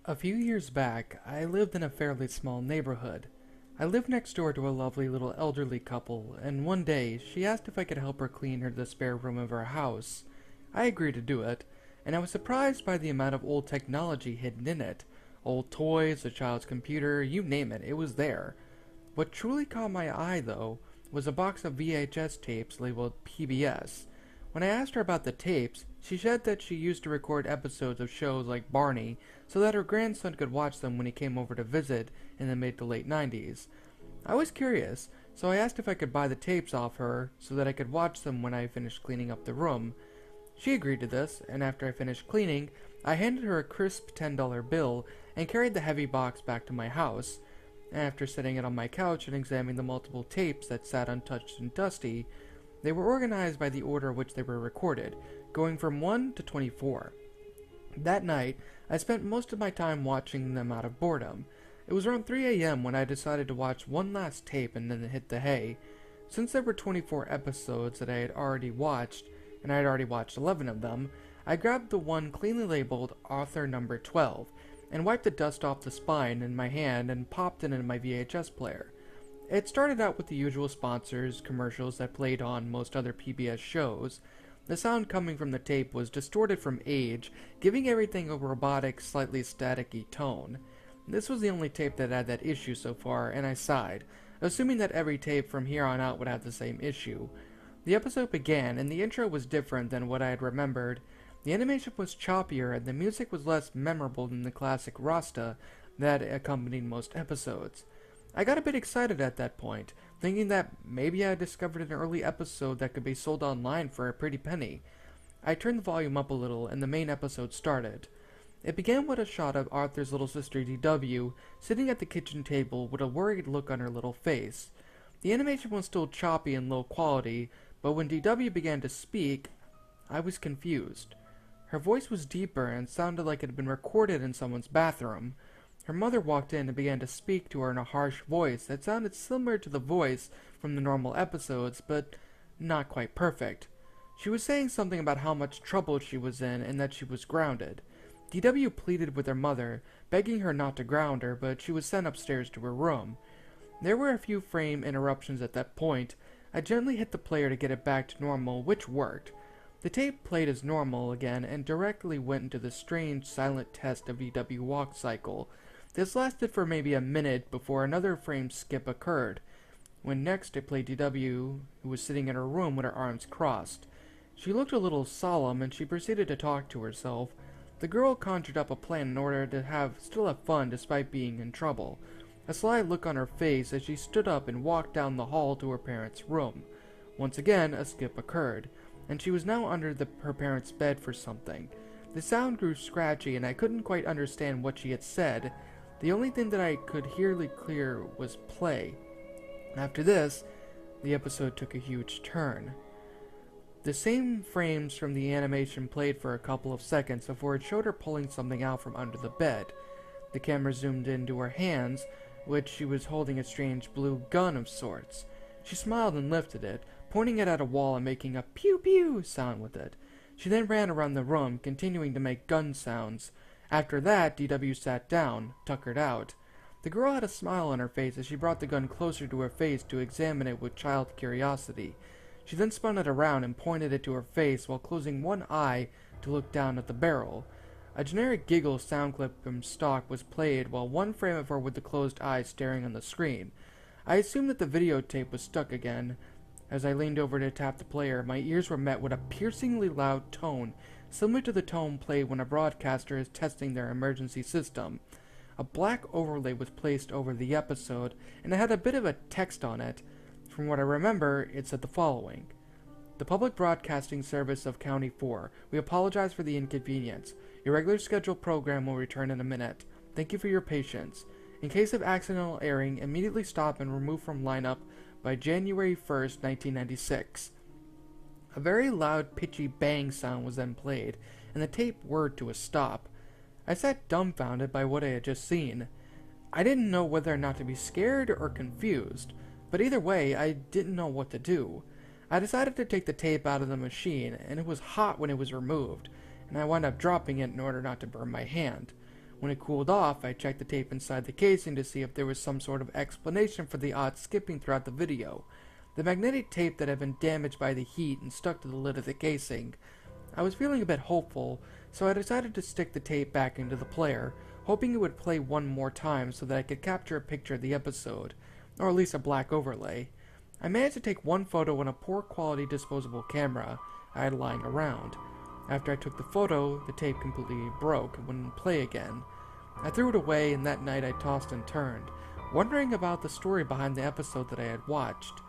A few years back, I lived in a fairly small neighborhood. I lived next door to a lovely little elderly couple, and one day she asked if I could help her clean the spare room of her house. I agreed to do it, and I was surprised by the amount of old technology hidden in it. Old toys, a child's computer, you name it, it was there. What truly caught my eye, though, was a box of VHS tapes labeled PBS. When I asked her about the tapes, she said that she used to record episodes of shows like Barney so that her grandson could watch them when he came over to visit in the mid to late 90s. I was curious, so I asked if I could buy the tapes off her so that I could watch them when I finished cleaning up the room. She agreed to this, and after I finished cleaning, I handed her a crisp $10 bill and carried the heavy box back to my house. After setting it on my couch and examining the multiple tapes that sat untouched and dusty, they were organized by the order which they were recorded, going from 1 to 24. That night, I spent most of my time watching them out of boredom. It was around 3 a.m. when I decided to watch one last tape and then hit the hay. Since there were 24 episodes that I had already watched, and I had already watched 11 of them, I grabbed the one cleanly labeled Author Number 12, and wiped the dust off the spine in my hand and popped it into my VHS player. It started out with the usual sponsors, commercials that played on most other PBS shows. The sound coming from the tape was distorted from age, giving everything a robotic, slightly staticky tone. This was the only tape that had that issue so far, and I sighed, assuming that every tape from here on out would have the same issue. The episode began, and the intro was different than what I had remembered. The animation was choppier, and the music was less memorable than the classic Rasta that accompanied most episodes. I got a bit excited at that point, thinking that maybe I had discovered an early episode that could be sold online for a pretty penny. I turned the volume up a little, and the main episode started. It began with a shot of Arthur's little sister DW sitting at the kitchen table with a worried look on her little face. The animation was still choppy and low quality, but when DW began to speak, I was confused. Her voice was deeper and sounded like it had been recorded in someone's bathroom. Her mother walked in and began to speak to her in a harsh voice that sounded similar to the voice from the normal episodes, but not quite perfect. She was saying something about how much trouble she was in and that she was grounded. DW pleaded with her mother, begging her not to ground her, but she was sent upstairs to her room. There were a few frame interruptions at that point. I gently hit the player to get it back to normal, which worked. The tape played as normal again and directly went into the strange silent test of DW walk cycle. This lasted for maybe a minute before another frame skip occurred, when next it played DW, who was sitting in her room with her arms crossed. She looked a little solemn, and she proceeded to talk to herself. The girl conjured up a plan in order to still have fun despite being in trouble. A sly look on her face as she stood up and walked down the hall to her parents' room. Once again, a skip occurred, and she was now under her parents' bed for something. The sound grew scratchy, and I couldn't quite understand what she had said. The only thing that I could hear clear was play. After this, the episode took a huge turn. The same frames from the animation played for a couple of seconds before it showed her pulling something out from under the bed. The camera zoomed into her hands, which she was holding a strange blue gun of sorts. She smiled and lifted it, pointing it at a wall and making a pew-pew sound with it. She then ran around the room, continuing to make gun sounds. After that, DW sat down, tuckered out. The girl had a smile on her face as she brought the gun closer to her face to examine it with child curiosity. She then spun it around and pointed it to her face while closing one eye to look down at the barrel. A generic giggle sound clip from stock was played while one frame of her with the closed eyes staring on the screen. I assumed that the videotape was stuck again. As I leaned over to tap the player, my ears were met with a piercingly loud tone, similar to the tone played when a broadcaster is testing their emergency system. A black overlay was placed over the episode, and it had a bit of a text on it. From what I remember, it said the following: "The Public Broadcasting Service of County 4. We apologize for the inconvenience. Your regular scheduled program will return in a minute. Thank you for your patience. In case of accidental airing, immediately stop and remove from lineup by January 1st, 1996. A very loud, pitchy bang sound was then played, and the tape whirred to a stop. I sat dumbfounded by what I had just seen. I didn't know whether or not to be scared or confused, but either way, I didn't know what to do. I decided to take the tape out of the machine, and it was hot when it was removed, and I wound up dropping it in order not to burn my hand. When it cooled off, I checked the tape inside the casing to see if there was some sort of explanation for the odd skipping throughout the video. The magnetic tape that had been damaged by the heat and stuck to the lid of the casing. I was feeling a bit hopeful, so I decided to stick the tape back into the player, hoping it would play one more time so that I could capture a picture of the episode, or at least a black overlay. I managed to take one photo on a poor quality disposable camera I had lying around. After I took the photo, the tape completely broke and wouldn't play again. I threw it away, and that night I tossed and turned, wondering about the story behind the episode that I had watched.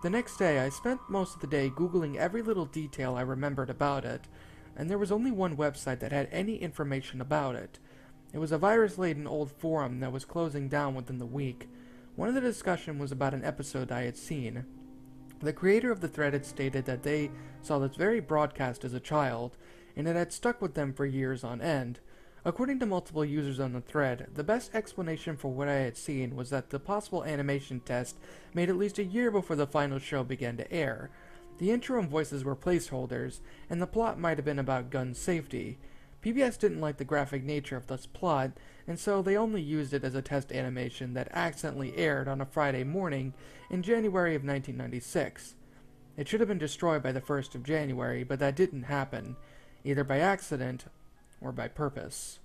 The next day, I spent most of the day Googling every little detail I remembered about it, and there was only one website that had any information about it. It was a virus-laden old forum that was closing down within the week. One of the discussion was about an episode I had seen. The creator of the thread had stated that they saw this very broadcast as a child, and it had stuck with them for years on end. According to multiple users on the thread, the best explanation for what I had seen was that the possible animation test made at least a year before the final show began to air. The intro and voices were placeholders, and the plot might have been about gun safety. PBS didn't like the graphic nature of this plot, and so they only used it as a test animation that accidentally aired on a Friday morning in January of 1996. It should have been destroyed by the 1st of January, but that didn't happen, either by accident or by purpose.